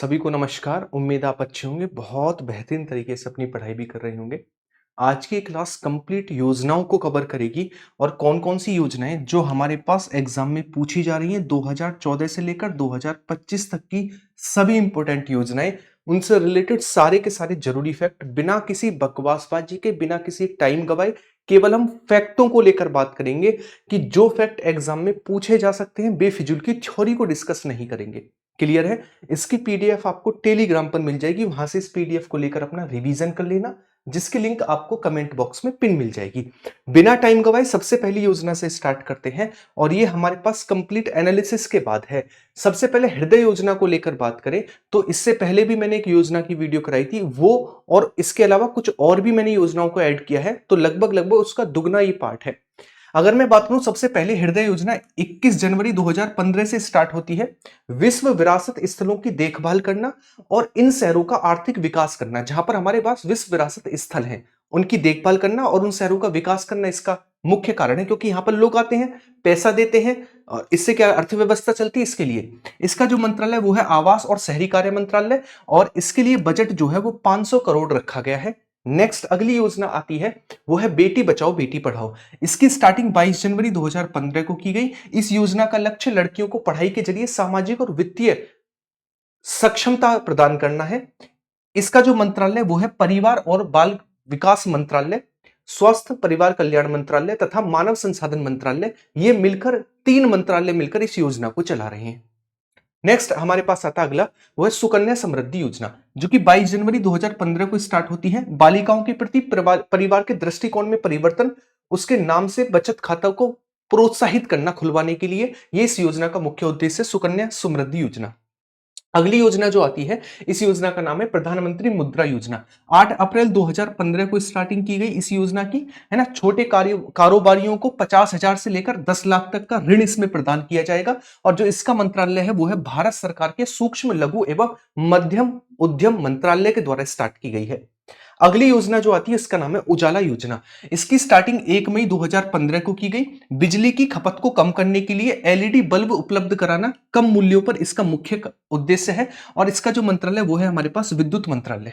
सभी को नमस्कार। उम्मीद आप अच्छे होंगे, बहुत बेहतरीन तरीके से अपनी पढ़ाई भी कर रहे होंगे। आज की क्लास कंप्लीट योजनाओं को कवर करेगी और कौन-कौन सी योजनाएं जो हमारे पास एग्जाम में पूछी जा रही हैं 2014 से लेकर 2025 तक की सभी इंपॉर्टेंट योजनाएं, उनसे रिलेटेड सारे के सारे जरूरी फैक्ट बिना किसी बकवासबाजी के, बिना किसी टाइम गवाए, केवल हम फैक्टों को लेकर बात करेंगे कि जो फैक्ट एग्जाम में पूछे जा सकते हैं। बेफिजूल की थ्योरी को डिस्कस नहीं करेंगे। क्लियर है? इसकी पीडीएफ आपको टेलीग्राम पर मिल जाएगी, वहां से इस पीडीएफ को लेकर अपना रिवीजन कर लेना, जिसकी लिंक आपको कमेंट बॉक्स में पिन मिल जाएगी। बिना टाइम गवाए सबसे पहली योजना से स्टार्ट करते हैं और ये हमारे पास कंप्लीट एनालिसिस के बाद है। सबसे पहले हृदय योजना को लेकर बात करें तो इससे पहले भी मैंने एक योजना की वीडियो कराई थी, वो और इसके अलावा कुछ और भी मैंने योजनाओं को ऐड किया है, तो लगभग लगभग उसका दुगना ये पार्ट है। अगर मैं बात करूं, सबसे पहले हृदय योजना 21 जनवरी 2015 से स्टार्ट होती है। विश्व विरासत स्थलों की देखभाल करना और इन शहरों का आर्थिक विकास करना, जहां पर हमारे पास विश्व विरासत स्थल हैं उनकी देखभाल करना और उन शहरों का विकास करना इसका मुख्य कारण है, क्योंकि यहां पर लोग आते हैं, पैसा देते हैं और इससे क्या अर्थव्यवस्था चलती है। इसके लिए इसका जो मंत्रालय वो है आवास और शहरी कार्य मंत्रालय, और इसके लिए बजट जो है वो 500 करोड़ रखा गया है। नेक्स्ट अगली योजना आती है, वो है बेटी बचाओ बेटी पढ़ाओ। इसकी स्टार्टिंग 22 जनवरी 2015 को की गई। इस योजना का लक्ष्य लड़कियों को पढ़ाई के जरिए सामाजिक और वित्तीय सक्षमता प्रदान करना है। इसका जो मंत्रालय वो है परिवार और बाल विकास मंत्रालय, स्वास्थ्य परिवार कल्याण मंत्रालय तथा मानव संसाधन मंत्रालय, ये मिलकर 3 मंत्रालय मिलकर इस योजना को चला रहे हैं। नेक्स्ट हमारे पास आता अगला, वो है सुकन्या समृद्धि योजना, जो कि 22 जनवरी 2015 को स्टार्ट होती है। बालिकाओं के प्रति परिवार के दृष्टिकोण में परिवर्तन, उसके नाम से बचत खाता को प्रोत्साहित करना खुलवाने के लिए ये इस योजना का मुख्य उद्देश्य है, सुकन्या समृद्धि योजना। अगली योजना जो आती है, इस योजना का नाम है प्रधानमंत्री मुद्रा योजना। 8 अप्रैल 2015 को स्टार्टिंग की गई इस योजना की, है ना। छोटे कारोबारियों को 50,000 से लेकर 10 लाख तक का ऋण इसमें प्रदान किया जाएगा, और जो इसका मंत्रालय है वो है भारत सरकार के सूक्ष्म लघु एवं मध्यम उद्यम मंत्रालय के द्वारा स्टार्ट की गई है। अगली योजना जो आती है इसका नाम है उजाला योजना। इसकी स्टार्टिंग 1 मई 2015 को की गई। बिजली की खपत को कम करने के लिए एलईडी बल्ब उपलब्ध कराना कम मूल्यों पर इसका मुख्य उद्देश्य है, और इसका जो मंत्रालय वो है हमारे पास विद्युत मंत्रालय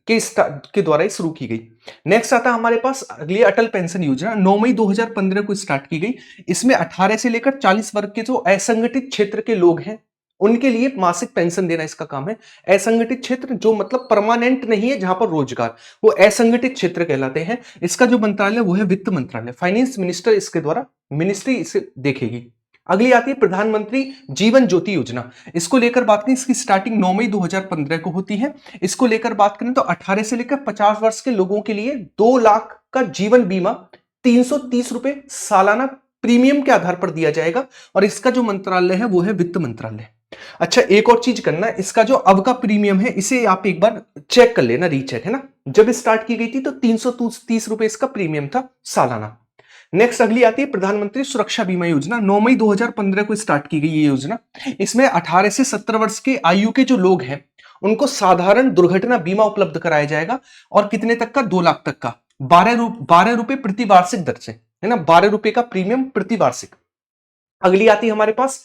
के द्वारा ही शुरू की गई। नेक्स्ट आता हमारे पास अगली अटल पेंशन योजना, 9 मई 2015 को स्टार्ट की गई। इसमें 18 से लेकर 40 वर्ग के जो असंगठित क्षेत्र के लोग हैं उनके लिए मासिक पेंशन देना इसका काम है। असंगठित क्षेत्र जो मतलब परमानेंट नहीं है, जहां पर रोजगार, वो असंगठित क्षेत्र कहलाते हैं। इसका जो मंत्रालय वो है वित्त मंत्रालय, फाइनेंस मिनिस्टर इसके द्वारा मिनिस्ट्री इसे देखेगी। अगली आती है प्रधानमंत्री जीवन ज्योति योजना। इसको लेकर बात करें, इसकी स्टार्टिंग 9 मई 2015 को होती है। इसको लेकर बात करें तो 18 से लेकर 50 वर्ष के लोगों के लिए 2 लाख का जीवन बीमा 330 रुपए सालाना प्रीमियम के आधार पर दिया जाएगा, और इसका जो मंत्रालय है वो है वित्त मंत्रालय। अच्छा, एक और चीज करना, इसका जो अब का प्रीमियम है इसे आप एक बार चेक कर लेना, रीचेक, है ना। जब स्टार्ट की गई थी तो 330 रुपए इसका प्रीमियम था सालाना। नेक्स्ट अगली आती है प्रधानमंत्री सुरक्षा बीमा योजना। 9 मई 2015 को स्टार्ट की गई ये योजना। इसमें 18 से 70 वर्ष के आयु के जो लोग हैं उनको साधारण दुर्घटना बीमा उपलब्ध कराया जाएगा, और कितने तक का, 2 लाख तक का, 12 रुपए प्रति वार्षिक दर से, है ना, 12 रुपए का प्रीमियम प्रति वार्षिक। अगली आती है हमारे पास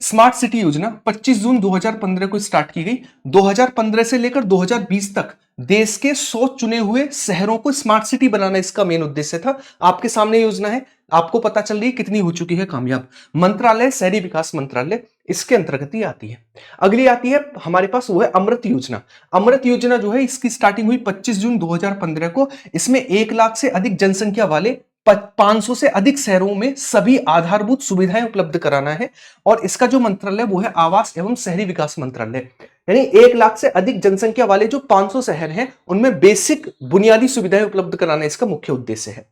स्मार्ट सिटी योजना। 25 जून 2015 को स्टार्ट की गई। 2015 से लेकर 2020 तक देश के 100 चुने हुए शहरों को स्मार्ट सिटी बनाना इसका मेन उद्देश्य था। आपके सामने योजना है, आपको पता चल रही है कितनी हो चुकी है कामयाब। मंत्रालय शहरी विकास मंत्रालय इसके अंतर्गत ही आती है। अगली आती है हमारे पास वो है अमृत योजना। अमृत योजना जो है इसकी स्टार्टिंग हुई 25 जून 2015 को। इसमें 1 लाख से अधिक जनसंख्या वाले 500 से अधिक शहरों में सभी आधारभूत सुविधाएं उपलब्ध कराना है, और इसका जो मंत्रालय वो है आवास एवं शहरी विकास मंत्रालय। यानी 1 लाख से अधिक जनसंख्या वाले जो 500 शहर हैं उनमें बेसिक बुनियादी सुविधाएं उपलब्ध कराना इसका मुख्य उद्देश्य है।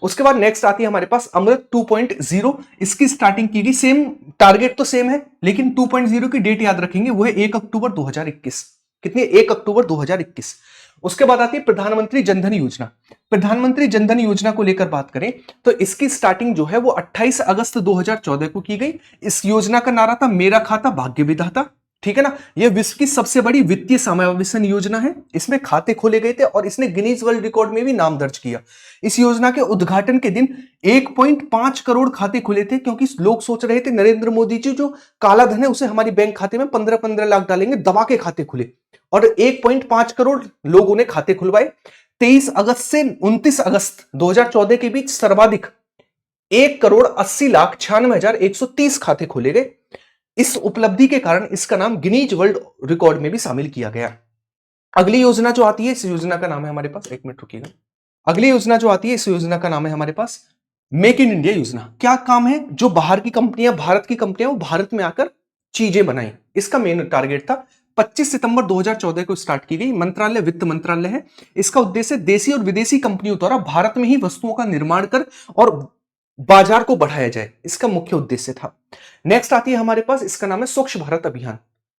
उसके बाद नेक्स्ट आती है हमारे पास अमृत 2.0। इसकी स्टार्टिंग की गई, सेम टारगेट तो सेम है, लेकिन 2.0 की डेट याद रखेंगे, वो है 1 अक्टूबर 2021। कितनी, 1 अक्टूबर 2021। उसके बाद आती है प्रधानमंत्री जनधन योजना। प्रधानमंत्री जनधन योजना को लेकर बात करें तो इसकी स्टार्टिंग जो है वो 28 अगस्त 2014 को की गई। इस योजना का नारा था मेरा खाता भाग्य विधाता। ठीक है ना। ये विश्व की सबसे बड़ी वित्तीय समावेशन योजना है। इसमें खाते खोले गए थे और इसने गिनीज वर्ल्ड रिकॉर्ड में भी नाम दर्ज किया। इस योजना के उद्घाटन के दिन 1.5 करोड़ खाते खुले थे, क्योंकि लोग सोच रहे थे नरेंद्र मोदी जी जो काला धन है उसे हमारी बैंक खाते में 15-15 लाख डालेंगे, दबा के खाते खुले और 1.5 करोड़ लोगों ने खाते खुलवाए। 23 अगस्त से 29 अगस्त 2014 के बीच सर्वाधिक 1,80,96,130 खाते खोले गए। इस उपलब्धि के कारण इसका नाम गिनीज वर्ल्ड रिकॉर्ड में भी शामिल किया गया। अगली योजना जो आती है, इस योजना का नाम है हमारे पास, एक मिनट रुकिएगा। अगली योजना जो आती है, इस योजना का नाम है हमारे पास मेक इन इंडिया योजना। क्या काम है, जो बाहर की कंपनियां, भारत की कंपनियां वो भारत में आकर चीजें बनाई। इसका मेन टारगेट था। 25 सितंबर 2014 को स्टार्ट की गई। मंत्रालय वित्त मंत्रालय है। इसका उद्देश्य देशी और विदेशी कंपनियों द्वारा भारत में ही वस्तुओं का निर्माण कर और बाजार को बढ़ाया जाए, इसका मुख्य उद्देश्य था। नेक्स्ट आती है हमारे पास, इसका नाम है स्वच्छ भारत अभियान।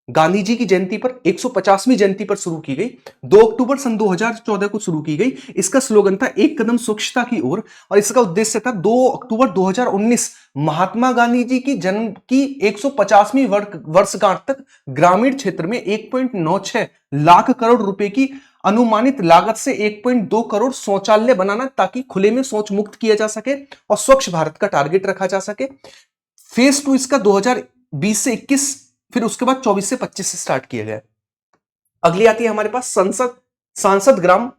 गांधी जी की जयंती पर 150वीं जयंती पर शुरू की गई। 2 अक्टूबर सन 2014 को शुरू की गई। इसका स्लोगन था एक कदम स्वच्छता की ओर और इसका उद्देश्य था 2 अक्टूबर 2019 महात्मा गांधी जी की जन्म की 150वीं वर्षगांठ तक ग्रामीण क्षेत्र में 1.96 लाख करोड़ रुपए की अनुमानित लागत से 1.2 करोड़ शौचालय बनाना, ताकि खुले में शौच मुक्त किया जा सके और स्वच्छ भारत का टारगेट रखा जा सके। फेज 2 इसका 2020 से 21, फिर उसके बाद 24 से 25 से स्टार्ट किया गया। अगली आती है हमारे पास सांसद ग्राम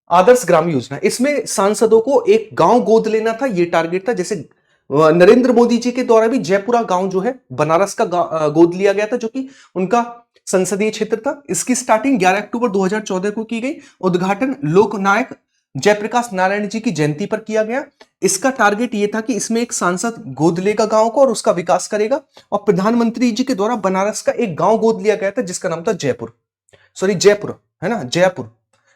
आदर्श ग्राम योजना। इसमें सांसदों को एक गांव गोद लेना था, यह टारगेट था। जैसे नरेंद्र मोदी जी के द्वारा भी जयपुरा गांव जो है बनारस का गोद लिया गया था, जो कि उनका संसदीय क्षेत्र था। इसकी स्टार्टिंग 11 अक्टूबर 2014 को की गई। उद्घाटन लोकनायक जयप्रकाश नारायण जी की जयंती पर किया गया। इसका टारगेट यह था कि इसमें एक सांसद गोद लेगा गांव को और उसका विकास करेगा। और प्रधानमंत्री जी के द्वारा बनारस का एक गांव गोद लिया गया था जिसका नाम था जयपुर, है ना, जयपुर।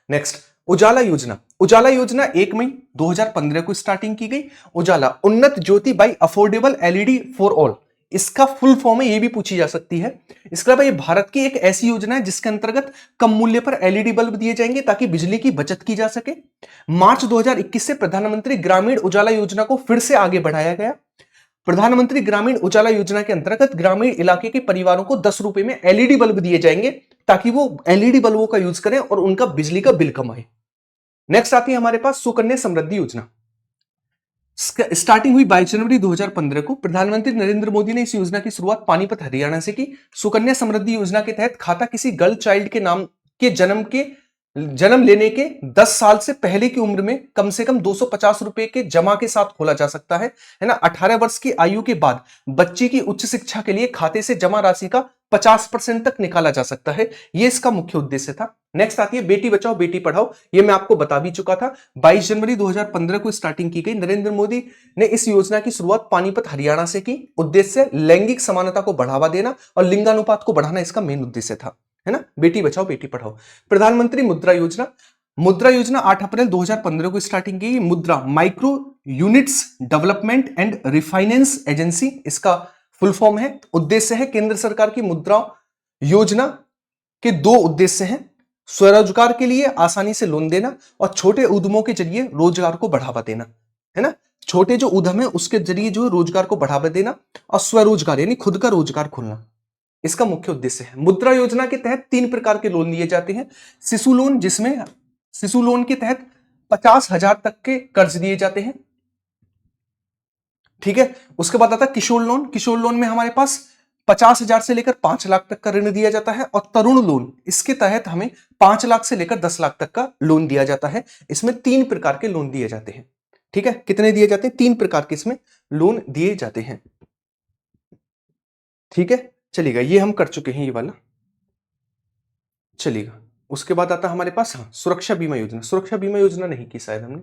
नेक्स्ट, उजाला योजना। उजाला योजना 1 मई 2015 को स्टार्टिंग की गई। Ujala Unnat Jyoti by affordable LED for all, इसका फुल फॉर्म है, ये भी पूछी जा सकती है। इसके अलावा ये भारत की एक ऐसी योजना है जिसके अंतर्गत कम मूल्य पर एलईडी बल्ब दिए जाएंगे ताकि बिजली की बचत की जा सके। मार्च 2021 से प्रधानमंत्री ग्रामीण उजाला योजना को फिर से आगे बढ़ाया गया। प्रधानमंत्री ग्रामीण उजाला योजना के अंतर्गत ग्रामीण इलाके के परिवारों को 10 रुपए में एलईडी बल्ब दिए जाएंगे ताकि वो एलईडी बल्बों का यूज करें और उनका बिजली का बिल कम आए। नेक्स्ट आती है हमारे पास सुकन्या समृद्धि योजना। स्टार्टिंग हुई 22 जनवरी 2015 को। प्रधानमंत्री नरेंद्र मोदी ने इस योजना की शुरुआत पानीपत हरियाणा से की। सुकन्या समृद्धि योजना के तहत खाता किसी गर्ल चाइल्ड के नाम के जन्म लेने के 10 साल से पहले की उम्र में कम से कम 250 रुपए के जमा के साथ खोला जा सकता है ना। 18 वर्ष की आयु के बाद बच्चे की उच्च शिक्षा के लिए खाते से जमा राशि का 50% तक निकाला जा सकता है। यह इसका मुख्य उद्देश्य था। नेक्स्ट आती है बेटी बचाओ बेटी पढ़ाओ। यह मैं आपको बता भी चुका था। 22 जनवरी 2015 को स्टार्टिंग की गई। नरेंद्र मोदी ने इस योजना की शुरुआत पानीपत हरियाणा से की। उद्देश्य लैंगिक समानता को बढ़ावा देना और लिंगानुपात को बढ़ाना इसका मेन उद्देश्य था, है ना। बेटी बचाओ बेटी पढ़ाओ। प्रधानमंत्री मुद्रा योजना। मुद्रा योजना 8 अप्रैल 2015 को स्टार्टिंग की। मुद्रा micro units development and refinance agency, इसका फुल फॉर्म है। उद्देश्य है केंद्र सरकार की मुद्रा योजना के 2 उद्देश्य हैं, स्वरोजगार के लिए आसानी से लोन देना और छोटे उद्यमों के जरिए रोजगार को बढ़ावा देना, है ना। छोटे जो उद्यम है उसके जरिए जो रोजगार को बढ़ावा देना और स्वरोजगार यानी खुद का रोजगार खोलना, इसका मुख्य उद्देश्य है। मुद्रा योजना के तहत 3 प्रकार के लोन लिए जाते हैं। शिशु लोन, जिसमें शिशु लोन के तहत 50,000 तक के कर्ज दिए जाते हैं, ठीक है। उसके बाद आता है किशोर लोन। किशोर लोन में हमारे पास 50,000 से लेकर 5 लाख तक का ऋण दिया जाता है। और तरुण लोन, इसके तहत हमें 5 लाख से लेकर 10 लाख तक का लोन दिया जाता है। इसमें 3 प्रकार के लोन दिए जाते हैं, ठीक है। कितने दिए जाते हैं? 3 प्रकार के इसमें लोन दिए जाते हैं, ठीक है। चलिएगा, ये हम कर चुके हैं ये वाला, चलिएगा। उसके बाद आता हमारे पास सुरक्षा बीमा योजना। सुरक्षा बीमा योजना नहीं की, शायद हमने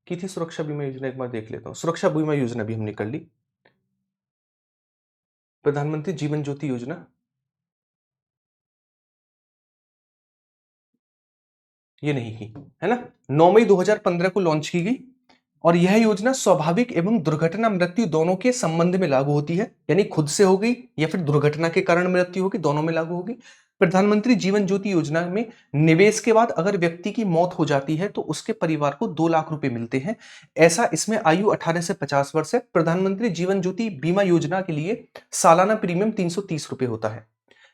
की थी सुरक्षा बीमा योजना, एक बार देख लेता हूं। सुरक्षा बीमा योजना भी हमने कर ली। प्रधानमंत्री जीवन ज्योति योजना, ये नहीं की, है ना। 9 मई 2015 को लॉन्च की गई और यह योजना स्वाभाविक एवं दुर्घटना मृत्यु दोनों के संबंध में लागू होती है, यानी खुद से हो गई या फिर दुर्घटना के कारण मृत्यु होगी, दोनों में लागू होगी। प्रधानमंत्री जीवन ज्योति योजना में निवेश के बाद अगर व्यक्ति की मौत हो जाती है तो उसके परिवार को 2 लाख रुपए मिलते हैं। ऐसा इसमें आयु 18 से 50 वर्ष है। प्रधानमंत्री जीवन ज्योति बीमा योजना के लिए सालाना प्रीमियम 330 रुपए होता है।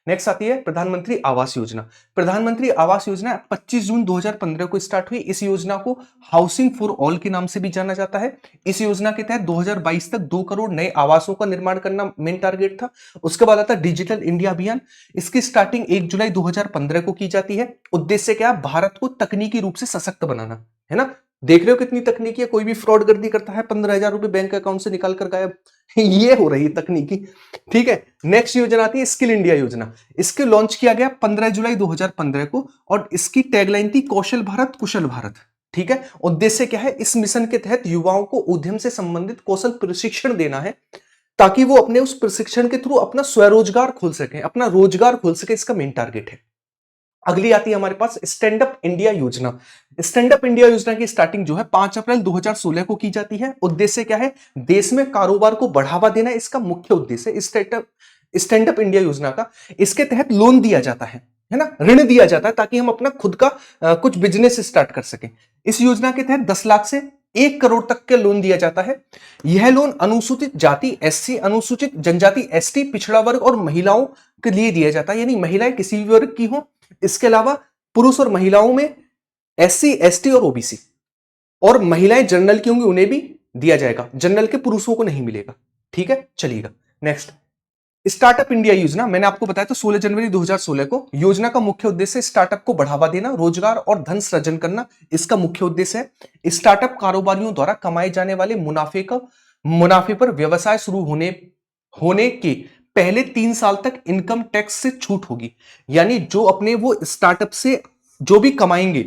नेक्स्ट आती है प्रधानमंत्री आवास योजना। प्रधानमंत्री आवास योजना 25 जून 2015 को स्टार्ट हुई। इस योजना को हाउसिंग फॉर ऑल के नाम से भी जाना जाता है। इस योजना के तहत 2022 तक 2 करोड़ नए आवासों का निर्माण करना मेन टारगेट था। उसके बाद आता डिजिटल इंडिया अभियान। इसकी स्टार्टिंग 1 जुलाई 2015 को की जाती है। उद्देश्य क्या है? भारत को तकनीकी रूप से सशक्त बनाना, है ना। देख रहे हो कितनी तकनीकी है, कोई भी फ्रॉड गर्दी करता है 15,000 रुपए बैंक अकाउंट से निकाल कर गायब। ये हो रही है तकनीकी। ठीक है, नेक्स्ट योजना आती है स्किल इंडिया योजना। इसके लॉन्च किया गया 15 जुलाई 2015 को और इसकी टैगलाइन थी कौशल भारत कुशल भारत। ठीक है, उद्देश्य क्या है? इस मिशन के तहत युवाओं को उद्यम से संबंधित कौशल प्रशिक्षण देना है ताकि वो अपने उस प्रशिक्षण के थ्रू अपना स्वरोजगार खोल सके, अपना रोजगार खोल सके। इसका मेन टारगेट है। अगली आती है हमारे पास स्टैंड अप इंडिया योजना। स्टैंड अप इंडिया योजना की स्टार्टिंग जो है 5 अप्रैल 2016 को की जाती है। उद्देश्य क्या है? देश में कारोबार को बढ़ावा देना इसका मुख्य उद्देश्य है स्टैंड अप इंडिया योजना का। इसके तहत लोन दिया जाता है ना, ऋण दिया जाता है ताकि हम अपना खुद का कुछ बिजनेस स्टार्ट कर सकें। इस योजना के तहत 10 लाख से 1 करोड़ तक के लोन दिया जाता है। यह लोन अनुसूचित जाति एससी, अनुसूचित जनजाति एसटी, पिछड़ा वर्ग और महिलाओं के लिए दिया जाता है, यानी महिलाएं किसी भी वर्ग की हो। इसके अलावा पुरुष और महिलाओं में एससी, एसटी और ओबीसी, और महिलाएं जनरल की होंगी उन्हें भी दिया जाएगा, जनरल के पुरुषों को नहीं मिलेगा। ठीक है, चलिएगा नेक्स्ट स्टार्टअप इंडिया योजना। मैंने आपको बताया तो 16 जनवरी 2016 को। योजना का मुख्य उद्देश्य स्टार्टअप को बढ़ावा देना, रोजगार और धन सृजन करना इसका मुख्य उद्देश्य है। स्टार्टअप कारोबारियों द्वारा कमाए जाने वाले मुनाफे पर व्यवसाय शुरू होने के पहले 3 साल तक इनकम टैक्स से छूट होगी, यानी जो अपने वो स्टार्टअप से जो भी कमाएंगे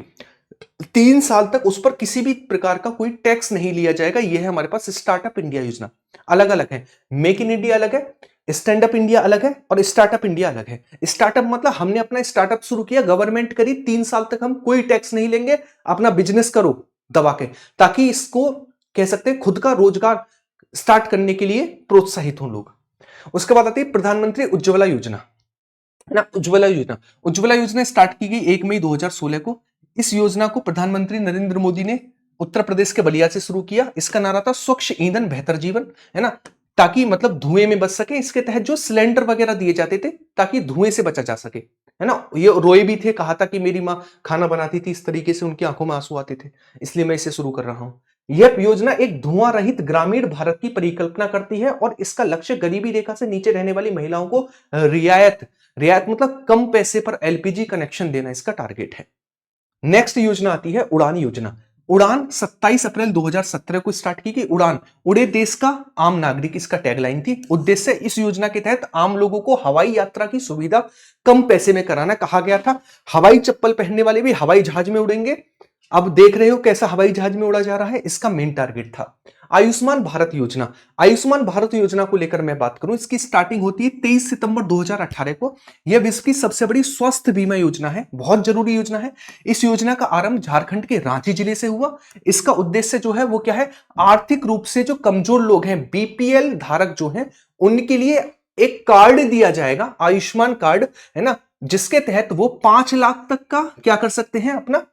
3 साल तक उस पर किसी भी प्रकार का कोई टैक्स नहीं लिया जाएगा। यह है हमारे पास स्टार्टअप इंडिया योजना। अलग अलग है, मेक इन इंडिया अलग है, स्टैंड अप इंडिया अलग है और स्टार्टअप इंडिया अलग है। स्टार्टअप मतलब हमने अपना स्टार्टअप शुरू किया, गवर्नमेंट करी, 3 साल तक हम कोई टैक्स नहीं लेंगे, अपना बिजनेस करो दबा के, ताकि इसको कह सकते हैं खुद का रोजगार स्टार्ट करने के लिए प्रोत्साहित हो लोग। उसके बाद आती है प्रधानमंत्री उज्ज्वला योजना, है ना। उज्ज्वला योजना स्टार्ट की गई 1 मई 2016 को। इस योजना को प्रधानमंत्री नरेंद्र मोदी ने उत्तर प्रदेश के बलिया से शुरू किया। इसका नारा था स्वच्छ ईंधन बेहतर जीवन, है ना, ताकि मतलब धुएं में बच सके। इसके तहत जो सिलेंडर वगैरह दिए जाते थे ताकि धुएं से बचा जा सके, है ना। ये रोए भी थे, कहा था कि मेरी माँ खाना बनाती थी इस तरीके से उनकी आंखों में आंसू आते थे, इसलिए मैं इसे शुरू कर रहा हूं। यह योजना एक धुआं रहित ग्रामीण भारत की परिकल्पना करती है और इसका लक्ष्य गरीबी रेखा से नीचे रहने वाली महिलाओं को रियायत मतलब कम पैसे पर एलपीजी कनेक्शन देना इसका टारगेट है। नेक्स्ट योजना आती है उड़ान योजना। उड़ान 27 अप्रैल 2017 को स्टार्ट की गई। उड़ान, उड़े देश का आम नागरिक इसका टैगलाइन थी। उद्देश्य इस योजना के तहत आम लोगों को हवाई यात्रा की सुविधा कम पैसे में कराना। कहा गया था हवाई चप्पल पहनने वाले भी हवाई जहाज में उड़ेंगे। अब देख रहे हो कैसा हवाई जहाज में उड़ा जा रहा है, इसका मेन टारगेट था। आयुष्मान भारत योजना। आयुष्मान भारत योजना को लेकर मैं बात करूं, इसकी स्टार्टिंग होती है 23 सितंबर 2018 को। यह विश्व की सबसे बड़ी स्वास्थ्य बीमा योजना है, बहुत जरूरी योजना है। इस योजना का आरंभ झारखंड के रांची जिले से हुआ। इसका उद्देश्य जो है वो क्या है? आर्थिक रूप से जो कमजोर लोग हैं, बीपीएल धारक जो हैं, उनके लिए एक कार्ड दिया जाएगा, आयुष्मान कार्ड, है ना, जिसके तहत वो 5 लाख तक का क्या कर सकते हैं, अपना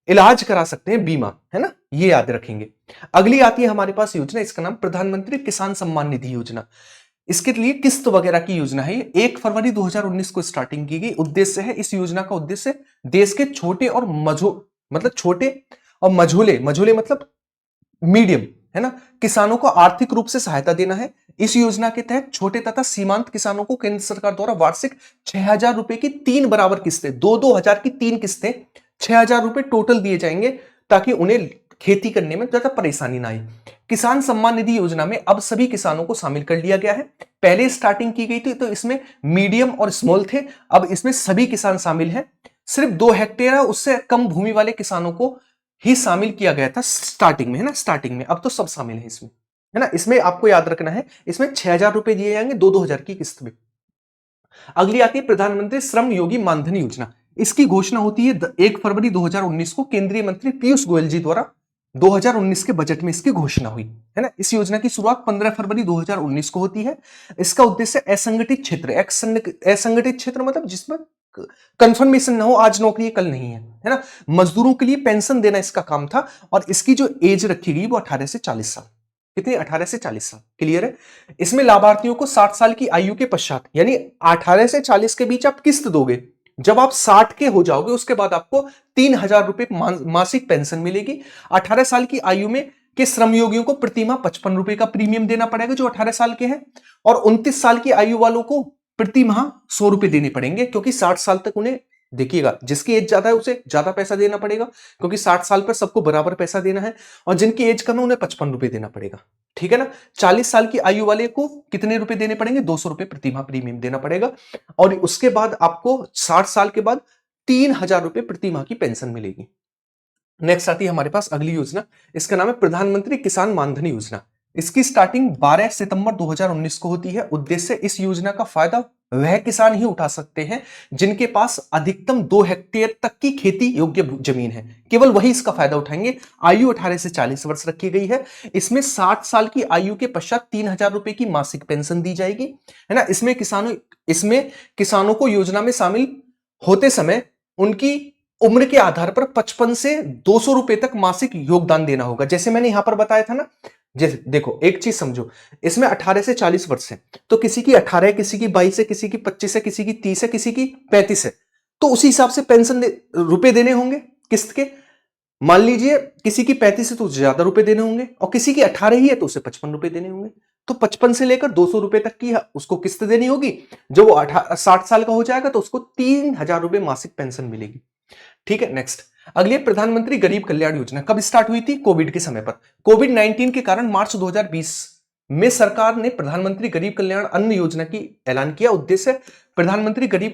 इलाज करा सकते हैं, बीमा, है ना, ये याद रखेंगे। अगली आती है हमारे पास योजना, इसका नाम प्रधानमंत्री किसान सम्मान निधि योजना। इसके लिए किस्त वगैरह की योजना है। 1 फरवरी 2019 को स्टार्टिंग की गई। उद्देश्य है, इस योजना का उद्देश्य देश के छोटे और मझोले मतलब मीडियम, है ना, किसानों को आर्थिक रूप से सहायता देना है। इस योजना के तहत छोटे तथा सीमांत किसानों को केंद्र सरकार द्वारा वार्षिक 6,000 रुपए की 3 बराबर किस्तें, 2-2 हजार की 3 किस्तें, 6,000 रुपए टोटल दिए जाएंगे ताकि उन्हें खेती करने में ज्यादा परेशानी ना आए। किसान सम्मान निधि योजना में अब सभी किसानों को शामिल कर लिया गया है। पहले स्टार्टिंग की गई थी तो इसमें मीडियम और स्मॉल थे, अब इसमें सभी किसान शामिल हैं। सिर्फ 2 हेक्टेयर उससे कम भूमि वाले किसानों को ही शामिल किया गया था स्टार्टिंग में, है ना, स्टार्टिंग में। अब तो सब शामिल है इसमें, है ना। इसमें आपको याद रखना है, इसमें 6,000 रुपए दिए जाएंगे 2-2 हजार की किस्त में। अगली आती है प्रधानमंत्री श्रम योगी मानधन योजना। इसकी घोषणा होती है 1 फरवरी 2019 को केंद्रीय मंत्री पीयूष गोयल जी द्वारा। 2019 के बजट में इसकी घोषणा हुई है ना। इस योजना की शुरुआत 15 फरवरी 2019 को होती है। इसका उद्देश्य असंगठित क्षेत्र, असंगठित क्षेत्र मतलब जिसमें कंफर्मेशन ना हो, आज नौकरी है कल नहीं है ना, मजदूरों के लिए पेंशन देना इसका काम था। और इसकी जो एज रखी गई वो 18 से 40 साल। कितनी? 18 से 40 साल। क्लियर है? इसमें लाभार्थियों को 60 साल की आयु के पश्चात, यानी 18 से 40 के बीच आप किस्त दोगे, जब आप 60 के हो जाओगे उसके बाद आपको 3,000 रुपए मासिक पेंशन मिलेगी। 18 साल की आयु में के श्रमयोगियों को प्रतिमाह 55 रुपए का प्रीमियम देना पड़ेगा जो 18 साल के हैं, और 29 साल की आयु वालों को प्रति माह 100 रुपए देने पड़ेंगे, क्योंकि 60 साल तक उन्हें, देखिएगा, जिसकी एज ज्यादा है उसे ज्यादा पैसा देना पड़ेगा, क्योंकि 60 साल पर सबको बराबर पैसा देना है, और जिनकी एज कम है उन्हें 55 रुपए देना पड़ेगा। ठीक है ना। 40 साल की आयु वाले को कितने रुपए देने पड़ेंगे? 200 रुपए प्रति माह प्रीमियम देना पड़ेगा। और उसके बाद आपको 60 साल के बाद 3,000 रुपए प्रति माह की पेंशन मिलेगी। नेक्स्ट आती है हमारे पास अगली योजना, इसका नाम है प्रधानमंत्री किसान मानधन योजना। इसकी स्टार्टिंग 12 सितंबर 2019 को होती है। उद्देश्य, इस योजना का फायदा वह किसान ही उठा सकते हैं जिनके पास अधिकतम 2 हेक्टेयर तक की खेती योग्य जमीन है, केवल वही इसका फायदा उठाएंगे। आयु 18 से 40 वर्ष रखी गई है। इसमें 60 साल की आयु के पश्चात 3,000 रुपए की मासिक पेंशन दी जाएगी, है ना। इसमें किसानों को योजना में शामिल होते समय उनकी उम्र के आधार पर 55 से 200 रुपए तक मासिक योगदान देना होगा। जैसे मैंने यहां पर बताया था ना, जैसे देखो एक चीज समझो, इसमें 18 से 40 वर्ष है, तो किसी की 18 है, किसी की 22 है, किसी की 25 है, किसी की 30 है, किसी की 35 है, तो उसी हिसाब से पेंशन रुपए देने होंगे किस्त के। मान लीजिए किसी की 35 है तो ज्यादा रुपए देने होंगे, और किसी की 18 ही है तो उसे 55 रुपए देने होंगे। तो 55 से लेकर 200 रुपए तक की उसको किस्त देनी होगी। जब वो 60 साल का हो जाएगा तो उसको 3,000 रुपए मासिक पेंशन मिलेगी। ठीक है। नेक्स्ट अगली प्रधानमंत्री गरीब कल्याण योजना। कब स्टार्ट हुई थी? कोविड के समय पर। कोविड 19 के कारण मार्च 2020 में सरकार ने प्रधानमंत्री गरीब कल्याण अन्न योजना की ऐलान किया। उद्देश्य, प्रधानमंत्री गरीब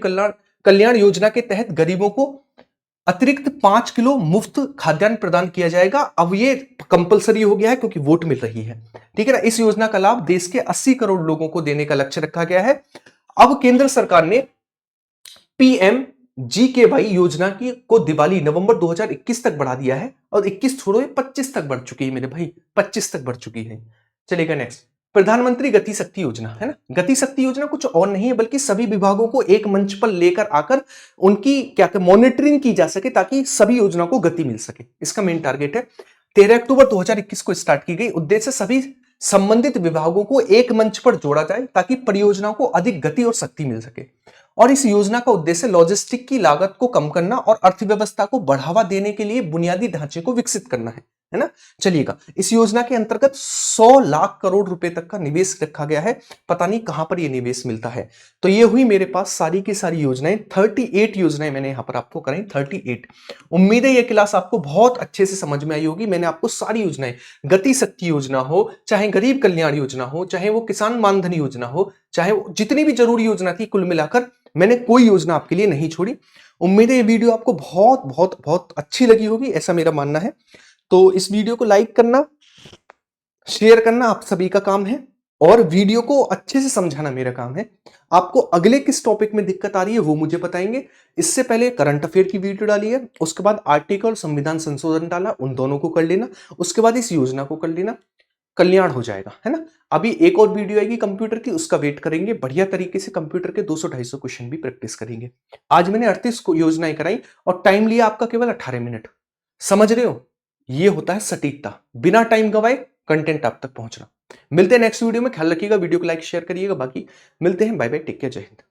कल्याण योजना के तहत गरीबों को अतिरिक्त 5 किलो मुफ्त खाद्यान्न प्रदान किया जाएगा। अब ये कंपलसरी हो गया है क्योंकि वोट मिल रही है। ठीक है ना। इस योजना का लाभ देश के 80 करोड़ लोगों को देने का लक्ष्य रखा गया है। अब केंद्र सरकार ने PMGKY योजना की को दिवाली नवंबर 2021 तक बढ़ा दिया है, और 21 छोड़ो 25 तक बढ़ चुकी है मेरे भाई, 25 तक बढ़ चुकी है। चलेगा नेक्स्ट, प्रधानमंत्री गति शक्ति योजना, है ना। गति शक्ति योजना कुछ और नहीं है बल्कि सभी विभागों को एक मंच पर लेकर आकर उनकी क्या मॉनिटरिंग की जा सके ताकि सभी योजना को गति मिल सके। इसका मेन टारगेट है। 13 अक्टूबर 2021 को स्टार्ट की गई। उद्देश्य, सभी संबंधित विभागों को एक मंच पर जोड़ा जाए ताकि परियोजनाओं को अधिक गति और शक्ति मिल सके। और इस योजना का उद्देश्य लॉजिस्टिक की लागत को कम करना और अर्थव्यवस्था को बढ़ावा देने के लिए बुनियादी ढांचे को विकसित करना है ना। चलिएगा, इस योजना के अंतर्गत 100 लाख करोड़ रुपए तक का निवेश रखा गया है। पता नहीं कहां पर यह निवेश मिलता है। तो ये हुई मेरे पास सारी की सारी योजनाएं, 38 योजनाएं मैंने यहां पर आपको कराई, 38। उम्मीद है ये क्लास आपको बहुत अच्छे से समझ में आई होगी। मैंने आपको सारी योजनाएं, गति शक्ति योजना हो, चाहे गरीब कल्याण योजना हो, चाहे वो किसान मानधन योजना हो, चाहे वो जितनी भी जरूरी योजना थी, कुल मिलाकर मैंने कोई योजना आपके लिए नहीं छोड़ी। उम्मीद है ये वीडियो आपको बहुत बहुत बहुत अच्छी लगी होगी, ऐसा मेरा मानना है। तो इस वीडियो को लाइक करना, शेयर करना आप सभी का काम है, और वीडियो को अच्छे से समझाना मेरा काम है। आपको अगले किस टॉपिक में दिक्कत आ रही है वो मुझे बताएंगे। इससे पहले करंट अफेयर की वीडियो डाली है, उसके बाद आर्टिकल और संविधान संशोधन डाला, उन दोनों को कर लेना, उसके बाद इस योजना को कर लेना, कल्याण हो जाएगा, है ना। अभी एक और वीडियो आएगी कंप्यूटर की, उसका वेट करेंगे। बढ़िया तरीके से कंप्यूटर के 200-250 क्वेश्चन भी प्रैक्टिस करेंगे। आज मैंने 38 योजनाएं कराई और टाइम लिया आपका केवल 18 मिनट। समझ रहे हो, ये होता है सटीकता, बिना टाइम गवाए कंटेंट आप तक पहुंचना। मिलते हैं नेक्स्ट वीडियो में, ख्याल रखिएगा, वीडियो को लाइक शेयर करिएगा। बाकी मिलते हैं, बाय बाय, टेक केयर, जय हिंद।